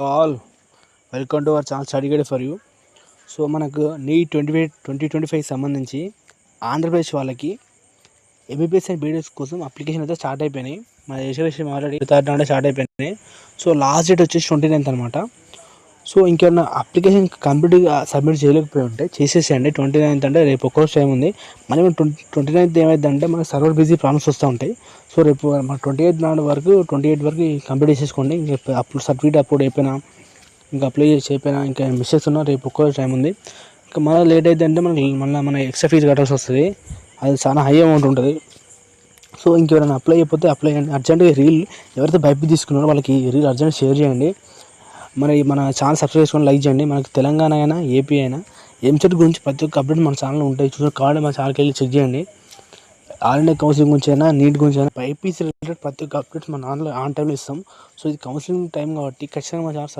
All welcome to our channel study guide for you. So మనకు neat 2025 సంబంధించి ఆంధ్రప్రదేశ్ వాళ్ళకి MBBS and BDS కోసం application అయితే స్టార్ట్ అయిపోయినాయి. మన రిజర్వేషన్ ఆల్రెడీ 23 స్టార్ట్ అయిపోయినాయి. సో లాస్ట్ డేట్ వచ్చేసి 29th అనమాట. సో ఇంకేమన్నా అప్లికేషన్ కంప్లీట్గా సబ్మిట్ చేయలేకపోయి ఉంటే చేసేసేయండి. 29th అంటే రేపు ఒక్కరోజు టైం ఉంది. మళ్ళీ 29th ఏమైందంటే మనకు సర్వర్ బిజీ ప్రాబ్లమ్స్ వస్తూ ఉంటాయి. సో రేపు మన 28 వరకు కంప్లీట్ చేసేసుకోండి. ఇంకా అప్పుడు సర్టిఫికేట్ అప్లోడ్ అయిపోయినా, ఇంకా అప్లై చేసి అయిపోయినా, ఇంకా మిస్టేక్స్ ఉన్నా రేపు ఒక్కరోజు టైం ఉంది. ఇంకా మళ్ళీ లేట్ అయితే అంటే మన ఎక్స్ట్రా ఫీజు కట్టాల్సి వస్తుంది. అది చాలా హై అమౌంట్ ఉంటుంది. సో ఇంకెవరైనా అప్లై అయిపోతే అప్లై చేయండి. అర్జెంట్గా రీల్ ఎవరైతే బైపీ తీసుకున్నారో వాళ్ళకి రీల్ అర్జెంట్ షేర్ చేయండి. మన ఛానల్ సబ్స్క్రైబ్ చేసుకొని లైక్ చేయండి. మనకి తెలంగాణ అయినా ఏపీ అయినా ఎంసెట్ గురించి ప్రతి ఒక్క అప్డేట్ మన ఛానల్లో ఉంటాయి. కావాలంటే మన ఛానల్కి వెళ్ళి చెక్ చేయండి. ఆల్ ఇండియా కౌన్సిలింగ్ గురించి అయినా, నీట్ గురించి అయినా, బైపీసీ రిలేటెడ్ ప్రతి ఒక్క అప్డేట్స్ మన ఆన్ టైంలో ఇస్తాం. సో ఇది కౌన్సిలింగ్ టైం కాబట్టి ఖచ్చితంగా మన ఛానల్